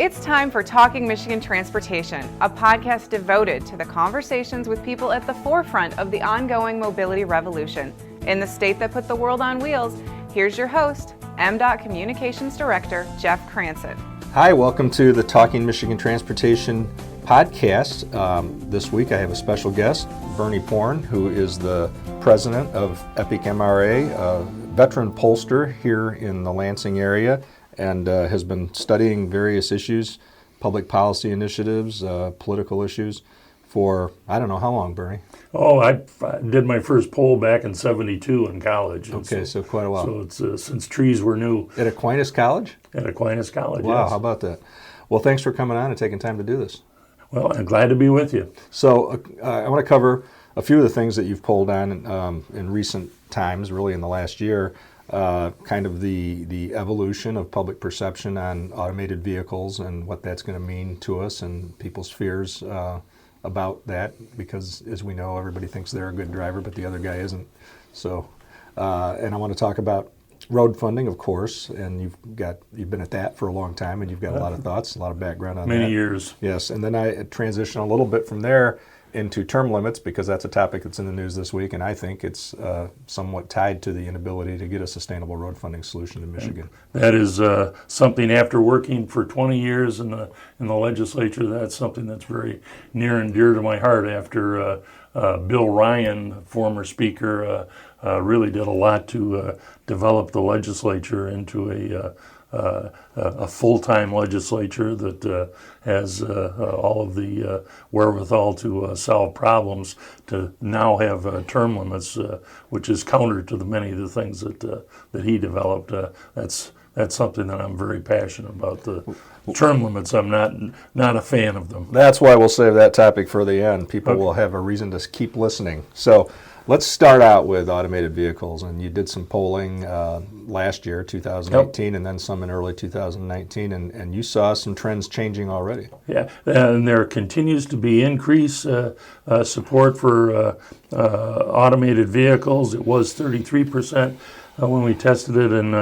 It's time for Talking Michigan Transportation, a podcast devoted to the conversations with people at the forefront of the ongoing mobility revolution. In the state that put the world on wheels, here's your host, MDOT Communications Director, Jeff Cranston. Hi, welcome to the Talking Michigan Transportation podcast. This week I have a special guest, Bernie Porn, who is the president of Epic-MRA, a veteran pollster here in the Lansing area, and has been studying various issues, public policy initiatives, political issues for, I don't know how long, Bernie? Oh, I did my first poll back in '72 in college. Okay, so quite a while. So it's since trees were new. At Aquinas College? At Aquinas College, Wow, yes. How about that? Well, thanks for coming on and taking time to do this. Well, I'm glad to be with you. So I want to cover a few of the things that you've polled on in recent times, really in the last year. Kind of the evolution of public perception on automated vehicles and what that's going to mean to us and people's fears about that, because as we know, everybody thinks they're a good driver, but the other guy isn't. So, and I want to talk about road funding, of course, and you've been at that for a long time, and you've got a lot of thoughts, a lot of background on that. Many years. Yes, and then I transition a little bit from there into term limits, because that's a topic that's in the news this week, and I think it's somewhat tied to the inability to get a sustainable road funding solution in Michigan. That is something, after working for 20 years in the legislature, that's something that's very near and dear to my heart. After Bill Ryan, former speaker, really did a lot to develop the legislature into a full-time legislature that has all of the wherewithal to solve problems, to now have term limits, which is counter to many of the things that he developed. That's something that I'm very passionate about. The term limits, I'm not a fan of them. That's why we'll save that topic for the end. People will have a reason to keep listening. So let's start out with automated vehicles. And you did some polling last year, 2018, and then some in early 2019, and you saw some trends changing already. Yeah, and there continues to be increased support for automated vehicles. It was 33% when we tested it in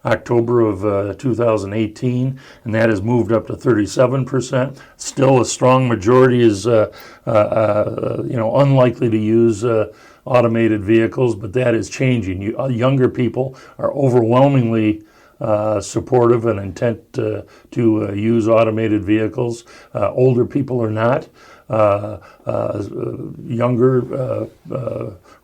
October of 2018, and that has moved up to 37%. Still, a strong majority is unlikely to use automated vehicles, but that is changing. Younger people are overwhelmingly supportive and intent to use automated vehicles. Older people are not. Younger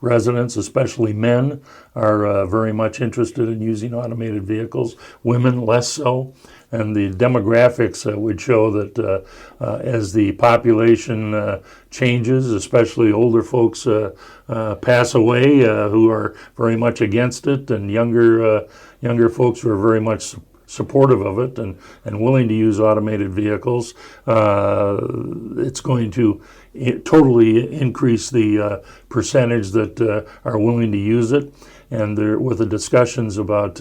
residents, especially men, are very much interested in using automated vehicles. Women, less so. And the demographics would show that as the population changes, especially older folks pass away who are very much against it, and younger folks who are very much supportive of it and willing to use automated vehicles, it's going to totally increase the percentage that are willing to use it. And there, with the discussions about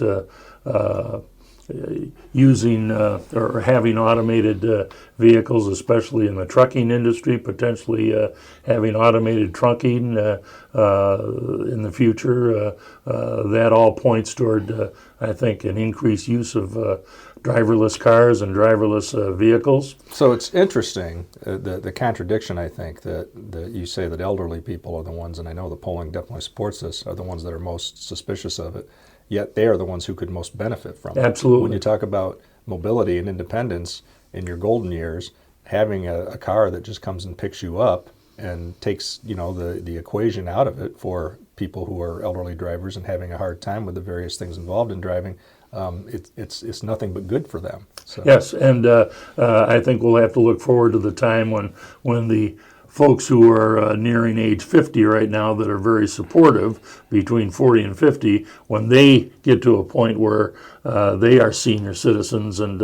using or having automated vehicles, especially in the trucking industry, potentially having automated trunking in the future, that all points toward, I think, an increased use of driverless cars and driverless vehicles. So it's interesting, the contradiction, I think, that you say that elderly people are the ones, and I know the polling definitely supports this, are the ones that are most suspicious of it, yet they are the ones who could most benefit from it. Absolutely. When you talk about mobility and independence in your golden years, having a car that just comes and picks you up and takes the equation out of it for people who are elderly drivers and having a hard time with the various things involved in driving, it's nothing but good for them. So. Yes, and I think we'll have to look forward to the time when the folks who are nearing age 50 right now that are very supportive, between 40 and 50, when they get to a point where they are senior citizens and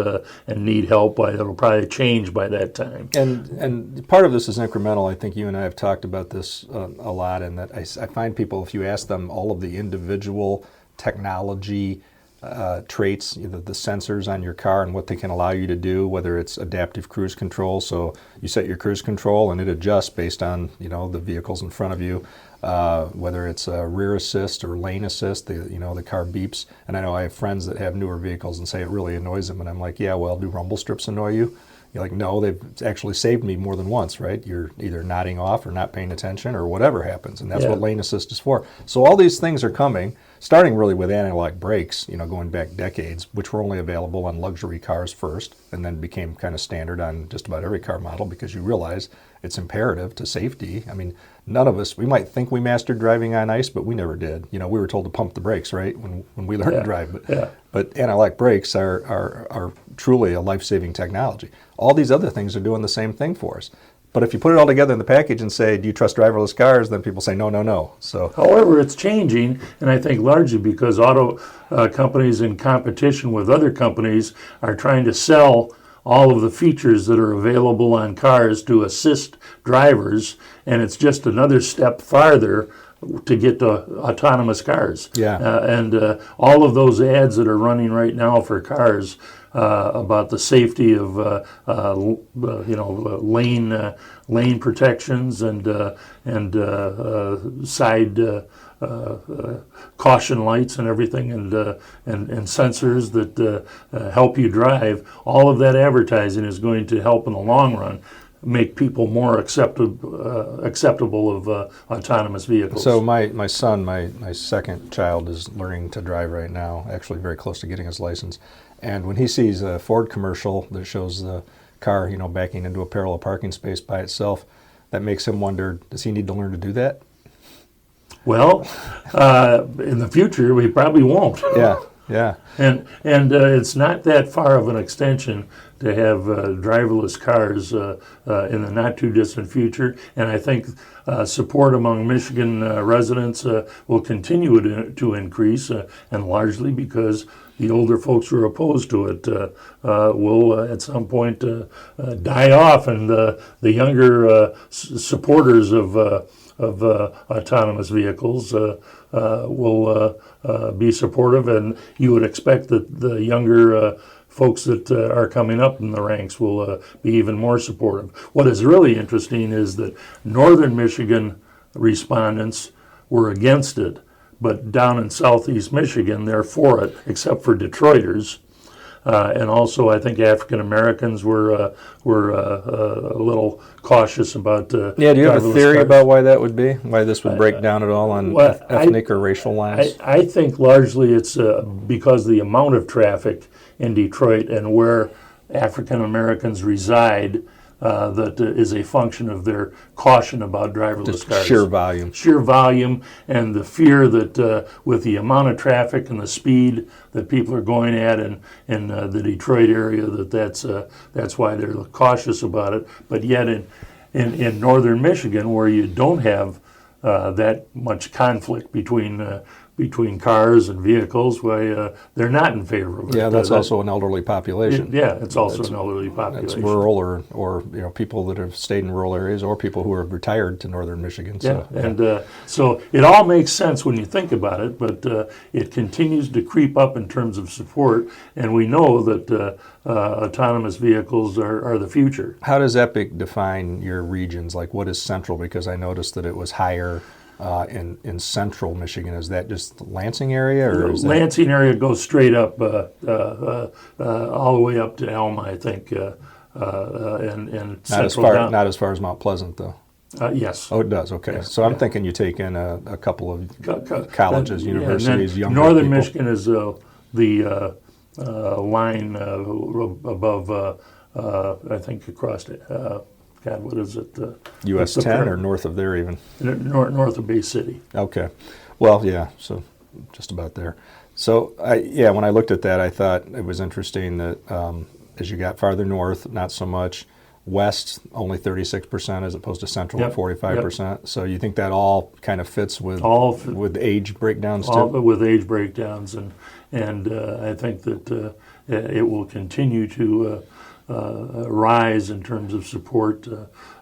need help, it'll probably change by that time. And part of this is incremental. I think you and I have talked about this a lot, and that I find people, if you ask them all of the individual technology traits, the sensors on your car and what they can allow you to do, whether it's adaptive cruise control, so you set your cruise control and it adjusts based on the vehicles in front of you, whether it's rear assist or lane assist, the car beeps. And I know I have friends that have newer vehicles and say it really annoys them, and I'm like, yeah, well, do rumble strips annoy you? You're like, no, they've actually saved me more than once, right? You're either nodding off or not paying attention or whatever happens, and that's what lane assist is for. So all these things are coming, starting really with analog brakes, going back decades, which were only available on luxury cars first, and then became kind of standard on just about every car model because you realize it's imperative to safety. I mean, none of us, we might think we mastered driving on ice, but we never did. We were told to pump the brakes, right, when we learned to drive. But analog brakes are truly a life-saving technology. All these other things are doing the same thing for us. But if you put it all together in the package and say, do you trust driverless cars, then people say, no, no, no. So, however, it's changing, and I think largely because auto companies in competition with other companies are trying to sell all of the features that are available on cars to assist drivers, and it's just another step farther to get to autonomous cars. And all of those ads that are running right now for cars about the safety of lane protections and side caution lights and everything, and sensors that help you drive. All of that advertising is going to help in the long run make people more acceptable of autonomous vehicles. So my son, my second child, is learning to drive right now, actually very close to getting his license. And when he sees a Ford commercial that shows the car, backing into a parallel parking space by itself, that makes him wonder, does he need to learn to do that? Well, in the future, we probably won't. Yeah. And it's not that far of an extension to have driverless cars in the not too distant future. And I think support among Michigan residents will continue to increase, and largely because the older folks who are opposed to it will at some point die off, and the younger supporters of autonomous vehicles will be supportive, and you would expect that the younger folks that are coming up in the ranks will be even more supportive. What is really interesting is that northern Michigan respondents were against it, but down in southeast Michigan, they're for it, except for Detroiters. And also, I think African Americans were a little cautious about. Do you have a theory about why that would be? Why this would break down at all on ethnic or racial lines? I think largely it's because of the amount of traffic in Detroit and where African Americans reside. That is a function of their caution about driverless cars. Sheer volume, and the fear that with the amount of traffic and the speed that people are going at in the Detroit area, that's why they're cautious about it. But yet in northern Michigan, where you don't have that much conflict between cars and vehicles, why they're not in favor of it. Yeah, that's also an elderly population. It's also an elderly population. That's rural or people that have stayed in rural areas, or people who have retired to northern Michigan. So it all makes sense when you think about it, but it continues to creep up in terms of support, and we know that autonomous vehicles are the future. How does Epic define your regions? Like, what is central? Because I noticed that it was higher in central Michigan. Is that just the Lansing area? Or is Lansing area goes straight up all the way up to Elma, I think, and not as far as Mount Pleasant, though. Yes. Oh, it does. Okay. Yeah. So I'm thinking you take in a couple of colleges, universities, younger northern people. Michigan is the line above, I think, across what is it? US 10 or north of there even? North of Bay City. Okay. Well, yeah, so just about there. So, when I looked at that, I thought it was interesting that as you got farther north, not so much. West, only 36% as opposed to central at 45%. So you think that all kind of fits with age breakdowns too? With age breakdowns, and I think that it will continue to rise in terms of support,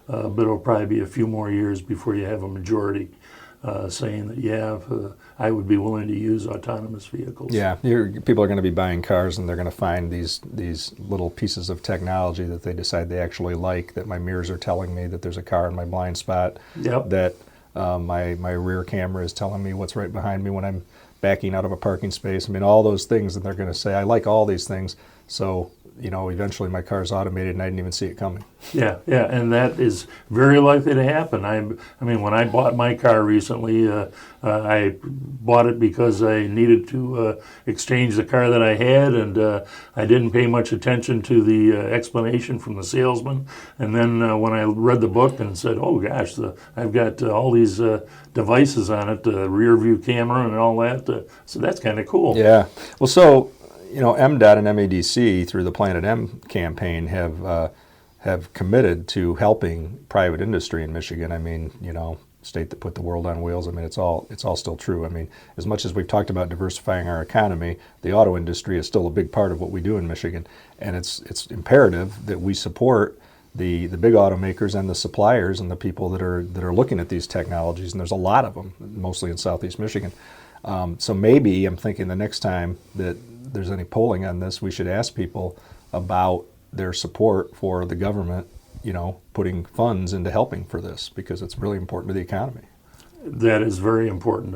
but it'll probably be a few more years before you have a majority saying that, I would be willing to use autonomous vehicles. Yeah, people are going to be buying cars, and they're going to find these little pieces of technology that they decide they actually like, that my mirrors are telling me that there's a car in my blind spot, Yep. that my rear camera is telling me what's right behind me when I'm backing out of a parking space. I mean, all those things, and they're going to say, I like all these things, so eventually my car's automated and I didn't even see it coming. Yeah, and that is very likely to happen. I mean, when I bought my car recently, I bought it because I needed to exchange the car that I had, and I didn't pay much attention to the explanation from the salesman. And then when I read the book and said, oh gosh, I've got all these devices on it, the rear view camera and all that, so that's kind of cool. Yeah, well, so MDOT and MADC through the Planet M campaign have committed to helping private industry in Michigan. I mean, state that put the world on wheels. I mean, it's all still true. I mean, as much as we've talked about diversifying our economy, the auto industry is still a big part of what we do in Michigan, and it's imperative that we support the big automakers and the suppliers and the people that are looking at these technologies. And there's a lot of them, mostly in Southeast Michigan. So maybe I'm thinking the next time that there's any polling on this, we should ask people about their support for the government, putting funds into helping for this, because it's really important to the economy. That is very important,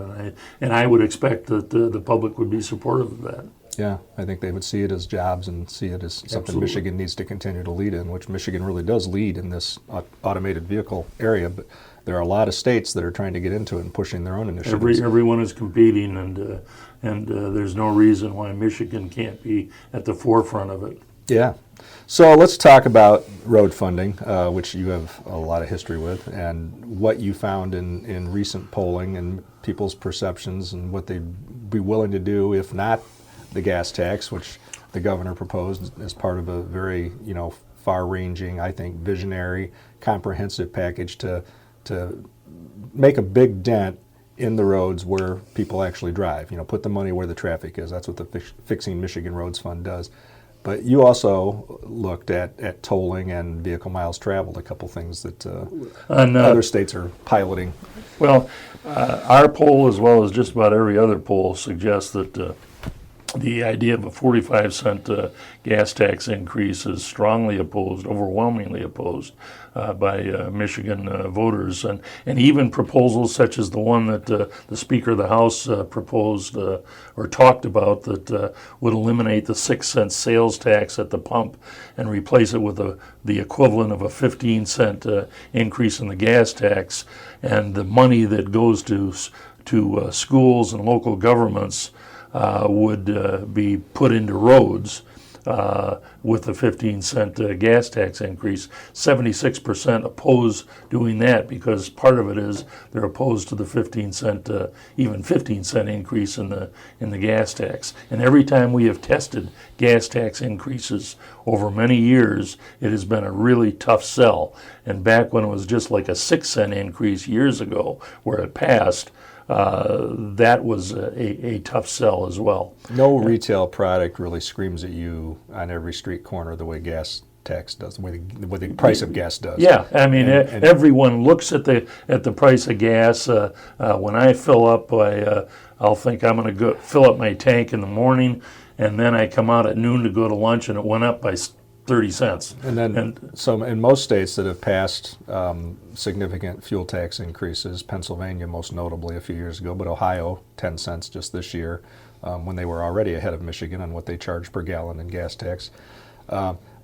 and I would expect that the public would be supportive of that. Yeah, I think they would see it as jobs and see it as something Absolutely. Michigan needs to continue to lead in, which Michigan really does lead in this automated vehicle area, but there are a lot of states that are trying to get into it and pushing their own initiatives. Everyone is competing, and there's no reason why Michigan can't be at the forefront of it. Yeah. So let's talk about road funding, which you have a lot of history with, and what you found in recent polling and people's perceptions and what they'd be willing to do if not the gas tax, which the governor proposed as part of a very, far-ranging, I think, visionary, comprehensive package to make a big dent in the roads where people actually drive. Put the money where the traffic is. That's what the Fixing Michigan Roads Fund does. But you also looked at tolling and vehicle miles traveled, a couple things that other states are piloting. Well, our poll, as well as just about every other poll, suggests that the idea of a 45-cent gas tax increase is strongly opposed, overwhelmingly opposed by Michigan voters, and even proposals such as the one that the Speaker of the House proposed or talked about that would eliminate the 6-cent sales tax at the pump and replace it with the equivalent of a 15-cent increase in the gas tax, and the money that goes to schools and local governments would be put into roads with the 15-cent gas tax increase. 76% oppose doing that because part of it is they're opposed to the 15-cent, even 15-cent increase in the gas tax. And every time we have tested gas tax increases over many years, it has been a really tough sell. And back when it was just like a 6-cent increase years ago, where it passed, that was a tough sell as well. No retail product really screams at you on every street corner the way gas tax does, the way the price of gas does. Yeah, I mean, and everyone looks at the price of gas. When I fill up, I'll think I'm going to go fill up my tank in the morning, and then I come out at noon to go to lunch, and it went up by 30 cents. So in most states that have passed significant fuel tax increases, Pennsylvania most notably a few years ago, but Ohio 10 cents just this year, when they were already ahead of Michigan on what they charge per gallon in gas tax.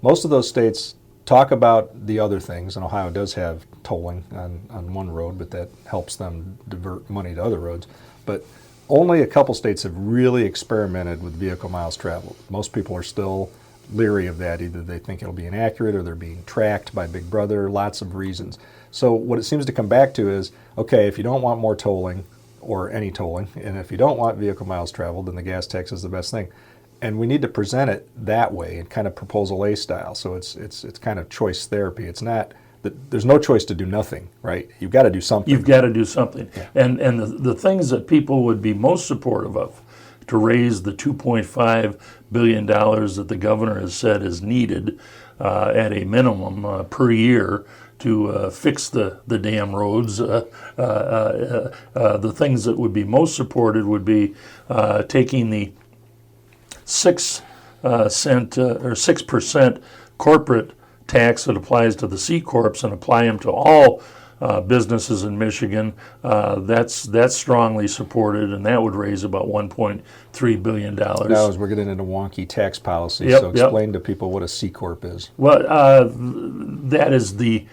Most of those states talk about the other things, and Ohio does have tolling on one road, but that helps them divert money to other roads. But only a couple states have really experimented with vehicle miles traveled. Most people are still leery of that. Either they think it'll be inaccurate or they're being tracked by Big Brother, lots of reasons. So what it seems to come back to is, okay, if you don't want more tolling or any tolling, and if you don't want vehicle miles traveled, then the gas tax is the best thing. And we need to present it that way, in kind of proposal A style. So it's kind of choice therapy. It's not that there's no choice to do nothing, right? You've got to do something. You've got to do something. Yeah. And the things that people would be most supportive of to raise the $2.5 billion that the governor has said is needed at a minimum per year to fix the damn roads. The things that would be most supported would be taking the 6% corporate tax that applies to the C corps and apply them to all businesses in Michigan. That's strongly supported, and that would raise about $1.3 billion. Now, as we're getting into wonky tax policy, Yep, so explain to people what a C corp is. Well, that is the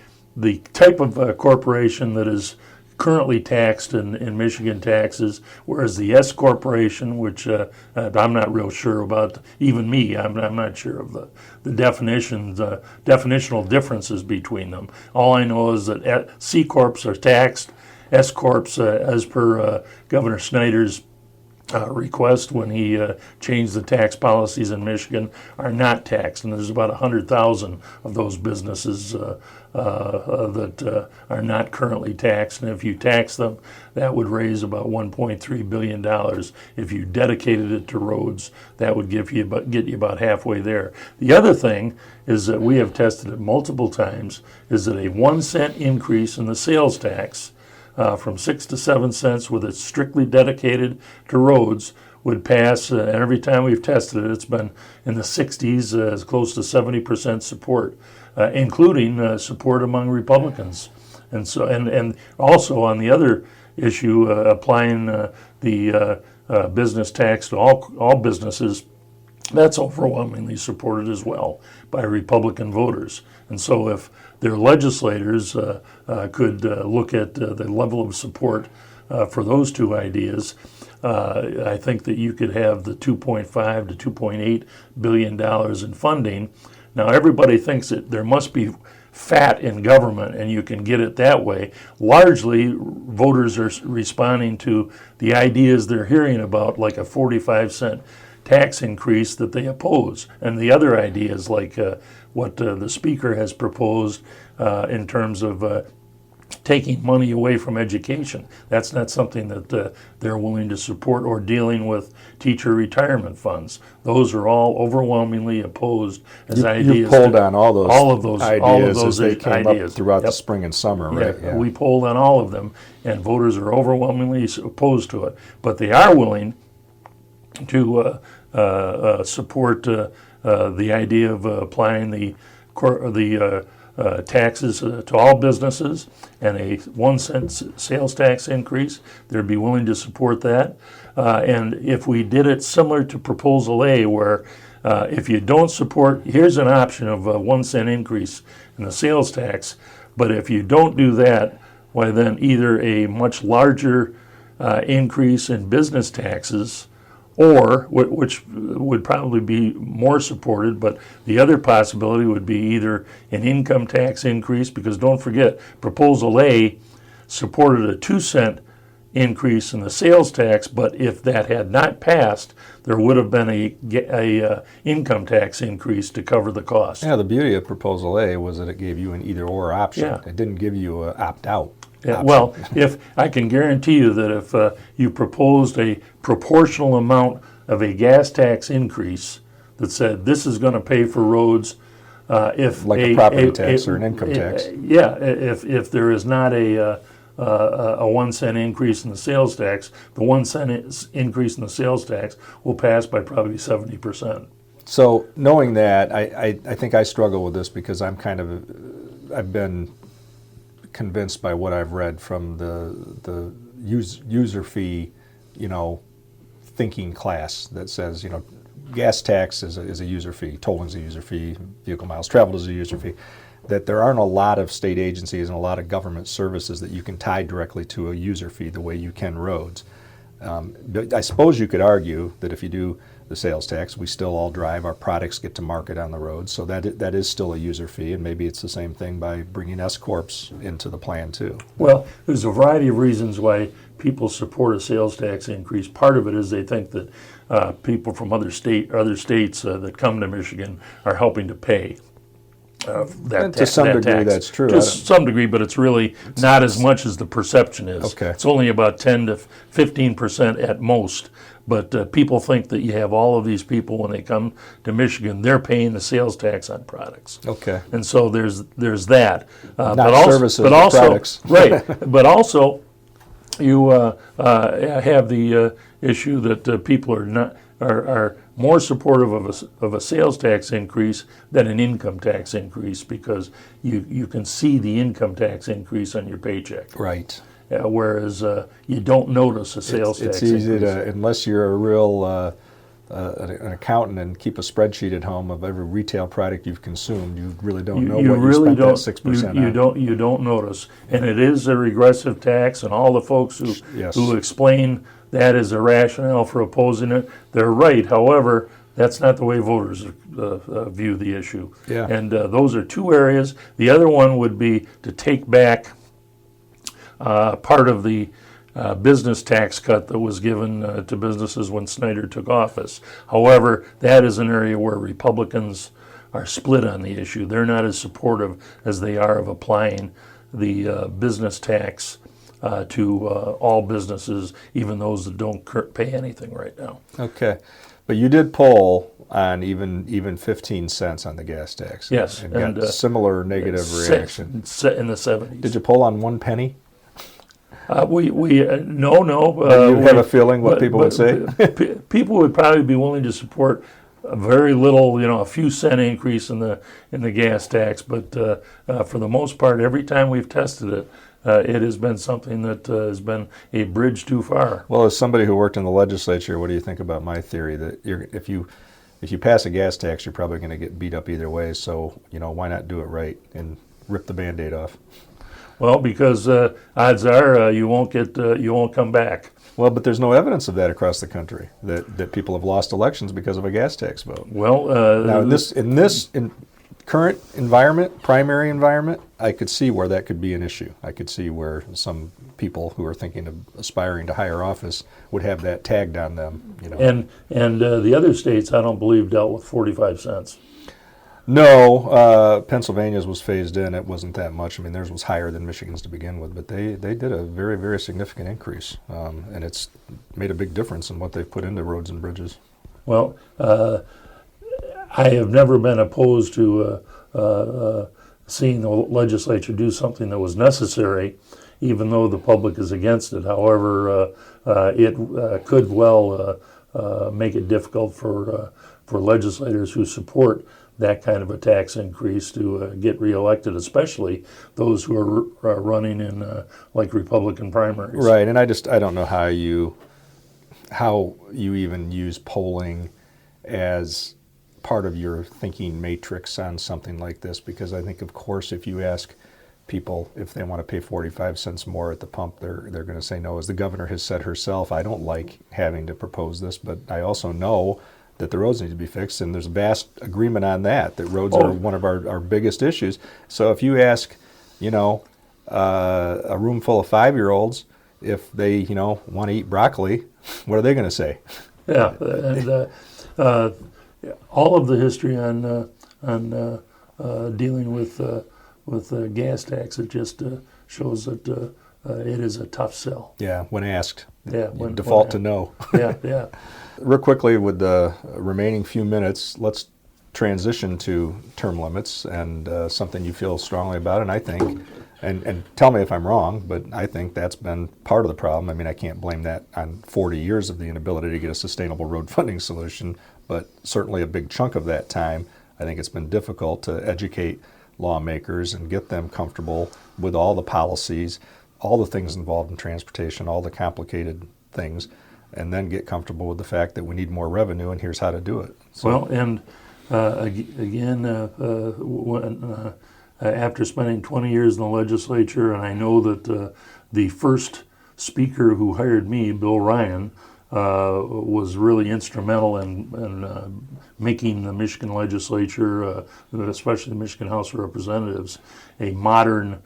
type of corporation that is currently taxed in Michigan taxes, whereas the S corporation, which I'm not real sure about, even me, I'm not sure of the definitions, definitional differences between them. All I know is that C corps are taxed, S corps, as per Governor Snyder's request when he changed the tax policies in Michigan, are not taxed, and there's about 100,000 of those businesses that are not currently taxed, and if you tax them, that would raise about $1.3 billion. If you dedicated it to roads, that would get you about halfway there. The other thing is that we have tested it multiple times, is that a 1 cent increase in the sales tax from 6 to 7 cents, with it strictly dedicated to roads, would pass, and every time we've tested it, it's been in the 60s, as close to 70% support, including support among Republicans. And so, and also on the other issue, applying the business tax to all businesses, that's overwhelmingly supported as well by Republican voters. And so if their legislators could look at the level of support for those two ideas, I think that you could have the $2.5 to $2.8 billion in funding. Now, everybody thinks that there must be fat in government and you can get it that way. Largely, voters are responding to the ideas they're hearing about, like a 45-cent tax increase that they oppose, and the other ideas like what the Speaker has proposed in terms of taking money away from education. That's not something that they're willing to support, or dealing with teacher retirement funds. Those are all overwhelmingly opposed as ideas. You pulled on all of those ideas as they came ideas up throughout the spring and summer, right? Yeah. We polled on all of them, and voters are overwhelmingly opposed to it. But they are willing to support the idea of applying the taxes to all businesses and a 1 cent sales tax increase. They'd be willing to support that. And if we did it similar to Proposal A, where if you don't support, here's an option of a 1 cent increase in the sales tax, but if you don't do that, why then either a much larger increase in business taxes, or, which would probably be more supported, but the other possibility would be either an income tax increase, because don't forget, Proposal A supported a 2 cent increase in the sales tax, but if that had not passed, there would have been a income tax increase to cover the cost. Yeah, the beauty of Proposal A was that it gave you an either-or option. Yeah. It didn't give you an opt-out. Yeah, well, if I can guarantee you that if you proposed a proportional amount of a gas tax increase that said this is going to pay for roads, if like a property tax or an income tax. If there is not a 1 cent increase in the sales tax, the 1 cent increase in the sales tax will pass by probably 70%. So knowing that, I think I struggle with this because I've been convinced by what I've read from the user fee, thinking class that says, gas tax is a user fee, tolling is a user fee, vehicle miles traveled is a user fee, that there aren't a lot of state agencies and a lot of government services that you can tie directly to a user fee the way you can roads. But I suppose you could argue that if you do the sales tax, we still all drive, our products get to market on the road, so that is still a user fee, and maybe it's the same thing by bringing S Corps into the plan too. Well, there's a variety of reasons why people support a sales tax increase. Part of it is they think that people from other states that come to Michigan are helping to pay. that to some that degree, tax. that's true. To some degree, but it's really not as much as the perception is. Okay. It's only about 10 to 15% at most. But people think that you have all of these people when they come to Michigan, they're paying the sales tax on products. Okay. And so there's that. Not but services, but but also, products. Right. But also, you have the issue that people are more supportive of a sales tax increase than an income tax increase, because you can see the income tax increase on your paycheck. Right. Whereas you don't notice a sales tax It's easy increase. to, unless you're a real an accountant and keep a spreadsheet at home of every retail product you've consumed, you really don't know what you spent that 6% on. You don't notice, and it is a regressive tax, and all the folks who explain that as a rationale for opposing it, they're right. However, that's not the way voters view the issue. Yeah. And those are two areas. The other one would be to take back part of the business tax cut that was given to businesses when Snyder took office. However, that is an area where Republicans are split on the issue. They're not as supportive as they are of applying the business tax to all businesses, even those that don't pay anything right now. Okay. But you did poll on even 15 cents on the gas tax. Yes. And got similar negative reaction. In the 70s. Did you poll on 1 penny? No. You have a feeling what people would say? People would probably be willing to support a very little, a few cent increase in the gas tax. But for the most part, every time we've tested it, it has been something that has been a bridge too far. Well, as somebody who worked in the legislature, what do you think about my theory that if you pass a gas tax, you're probably going to get beat up either way? So why not do it right and rip the Band-Aid off? Well, because odds are you won't come back. Well, but there's no evidence of that across the country, that people have lost elections because of a gas tax vote. Well, now in this current environment, primary environment, I could see where that could be an issue. I could see where some people who are thinking of aspiring to higher office would have that tagged on them. And the other states, I don't believe, dealt with 45 cents. No, Pennsylvania's was phased in. It wasn't that much. I mean, theirs was higher than Michigan's to begin with, but they did a very, very significant increase, and it's made a big difference in what they've put into roads and bridges. Well, I have never been opposed to seeing the legislature do something that was necessary, even though the public is against it. However, it could well make it difficult for legislators who support that kind of a tax increase to get reelected, especially those who are running in like Republican primaries. Right, and I don't know how you even use polling as part of your thinking matrix on something like this, because I think, of course, if you ask people if they want to pay 45 cents more at the pump, they're going to say no. As the governor has said herself, I don't like having to propose this, but I also know that the roads need to be fixed, and there's vast agreement on that roads are one of our biggest issues. So if you ask, a room full of 5-year-olds if they, want to eat broccoli, what are they going to say? Yeah, and all of the history on dealing with gas tax, it just shows that it is a tough sell. Yeah, when asked. Yeah, default to no. Yeah. Real quickly, with the remaining few minutes, let's transition to term limits and something you feel strongly about. And I think, and tell me if I'm wrong, but I think that's been part of the problem. I mean, I can't blame that on 40 years of the inability to get a sustainable road funding solution, but certainly a big chunk of that time, I think it's been difficult to educate lawmakers and get them comfortable with all the policies, all the things involved in transportation, all the complicated things, and then get comfortable with the fact that we need more revenue, and here's how to do it. So, well, and again, after spending 20 years in the legislature, and I know that the first speaker who hired me, Bill Ryan, was really instrumental in making the Michigan legislature, especially the Michigan House of Representatives, a modern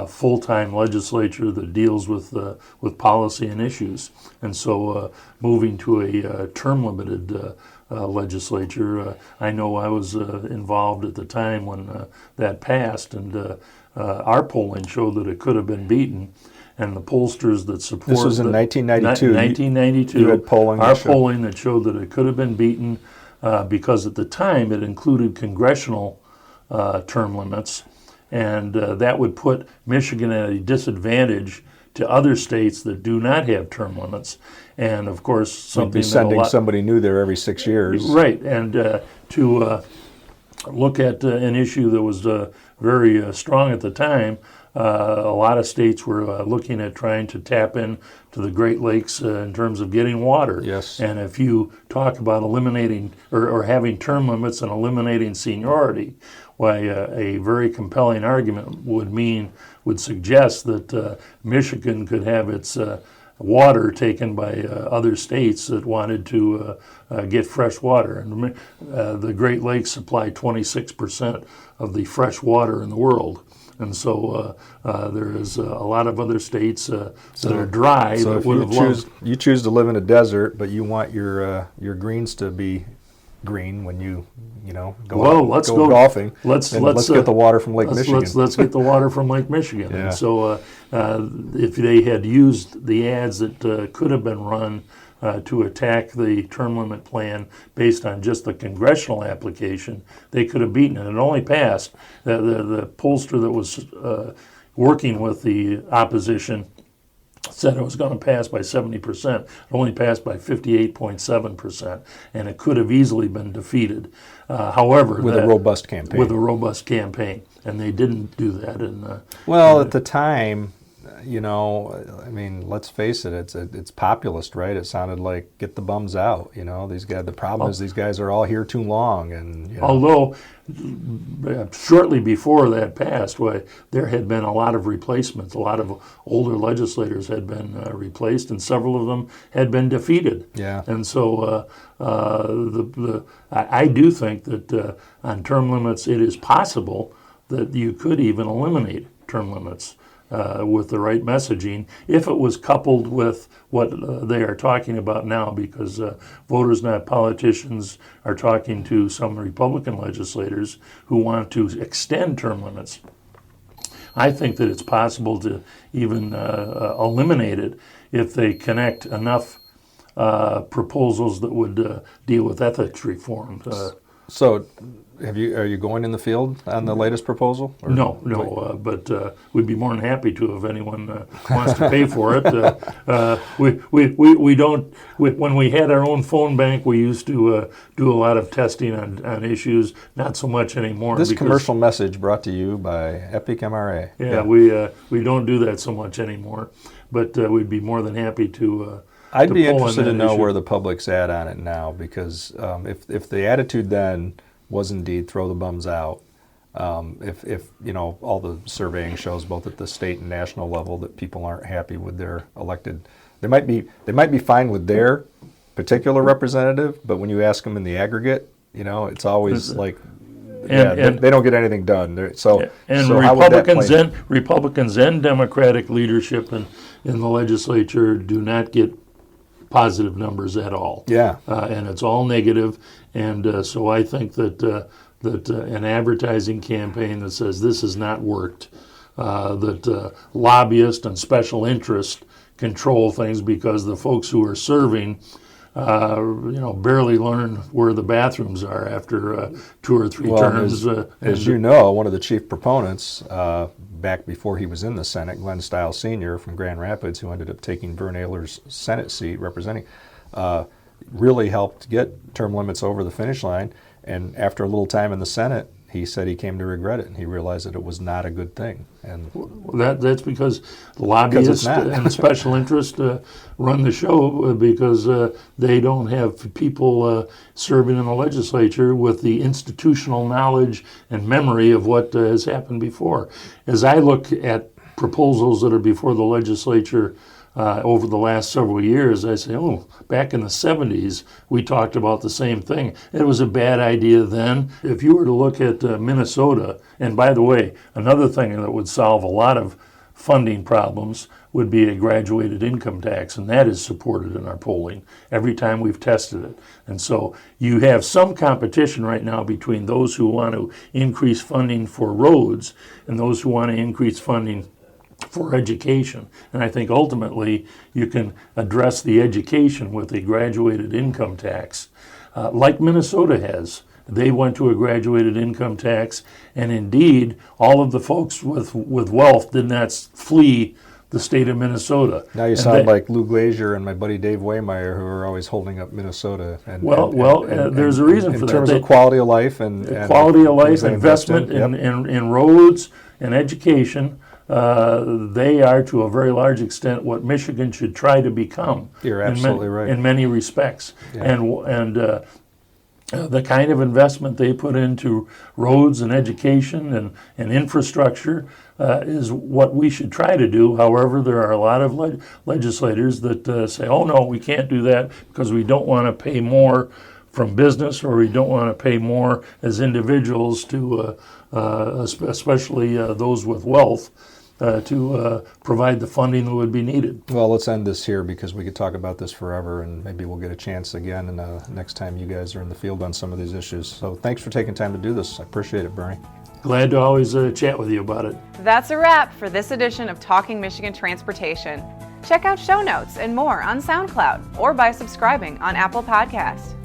full-time legislature that deals with policy and issues. And so moving to a term-limited legislature. I know I was involved at the time when that passed, and our polling showed that it could have been beaten. And the pollsters that support This was in 1992. 1992. You had polling. Our polling that showed that it could have been beaten because at the time it included congressional term limits, and that would put Michigan at a disadvantage to other states that do not have term limits. And of course, something You'd be sending somebody new there every 6 years. Right, and to look at an issue that was very strong at the time. A lot of states were looking at trying to tap in to the Great Lakes in terms of getting water. Yes. And if you talk about eliminating or having term limits and eliminating seniority, why a very compelling argument would suggest that Michigan could have its water taken by other states that wanted to get fresh water. And the Great Lakes supply 26% of the fresh water in the world. And so there is a lot of other states that are dry. So that if would have you choose to live in a desert, but you want your greens to be green when you go golfing. Let's get the water from Lake Michigan. Let's get the water from Lake Michigan. Yeah. And so if they had used the ads that could have been run to attack the term limit plan based on just the congressional application, they could have beaten it. It only passed. The pollster that was working with the opposition said it was going to pass by 70%. It only passed by 58.7%, and it could have easily been defeated. However, with a robust campaign. With a robust campaign, and they didn't do that. At the time, I mean, let's face it, it's populist, right? It sounded like get the bums out. These guys. The problem is these guys are all here too long, and although shortly before that passed, there had been a lot of replacements. A lot of older legislators had been replaced, and several of them had been defeated. Yeah. And so I do think that on term limits, it is possible that you could even eliminate term limits. With the right messaging, if it was coupled with what they are talking about now, because Voters Not Politicians are talking to some Republican legislators who want to extend term limits. I think that it's possible to even eliminate it if they connect enough proposals that would deal with ethics reform. So, are you going in the field on the latest proposal? Or? No, but we'd be more than happy to if anyone wants to pay for it. We don't. When we had our own phone bank, we used to do a lot of testing on issues. Not so much anymore. This commercial message brought to you by Epic-MRA. Yeah, we don't do that so much anymore, but we'd be more than happy to. I'd be interested to know where the public's at on it now, because if the attitude then was indeed throw the bums out, if all the surveying shows both at the state and national level that people aren't happy with their elected, they might be fine with their particular representative, but when you ask them in the aggregate, it's always like. They don't get anything done. Republicans and Democratic leadership in the legislature do not get positive numbers at all. Yeah, and it's all negative. And so I think that an advertising campaign that says this has not worked, that lobbyists and special interest control things because the folks who are serving, barely learn where the bathrooms are after 2 or 3 terms. As you know, one of the chief proponents, back before he was in the Senate, Glenn Stiles Sr. from Grand Rapids, who ended up taking Vern Ayler's Senate seat representing, really helped get term limits over the finish line. And after a little time in the Senate, he said he came to regret it, and he realized that it was not a good thing. And that's because the lobbyists and special interest run the show, because they don't have people serving in the legislature with the institutional knowledge and memory of what has happened before. As I look at proposals that are before the legislature over the last several years, I say, back in the 70s, we talked about the same thing. It was a bad idea then. If you were to look at Minnesota, and by the way, another thing that would solve a lot of funding problems would be a graduated income tax, and that is supported in our polling every time we've tested it. And so you have some competition right now between those who want to increase funding for roads and those who want to increase funding for education. And I think ultimately you can address the education with a graduated income tax, like Minnesota has. They went to a graduated income tax, and indeed, all of the folks with wealth did not flee the state of Minnesota. Now you sound like Lou Glazier and my buddy Dave Waymeyer, who are always holding up Minnesota. There's a reason for that. In terms of quality of life and quality of life, investment in roads and education. They are, to a very large extent, what Michigan should try to become. You're absolutely right. In many respects. Yeah. And the kind of investment they put into roads and education and infrastructure is what we should try to do. However, there are a lot of legislators that say, oh no, we can't do that because we don't want to pay more from business, or we don't want to pay more as individuals to, especially those with wealth, to provide the funding that would be needed. Well, let's end this here because we could talk about this forever, and maybe we'll get a chance again next time you guys are in the field on some of these issues. So thanks for taking time to do this. I appreciate it, Bernie. Glad to always chat with you about it. That's a wrap for this edition of Talking Michigan Transportation. Check out show notes and more on SoundCloud or by subscribing on Apple Podcasts.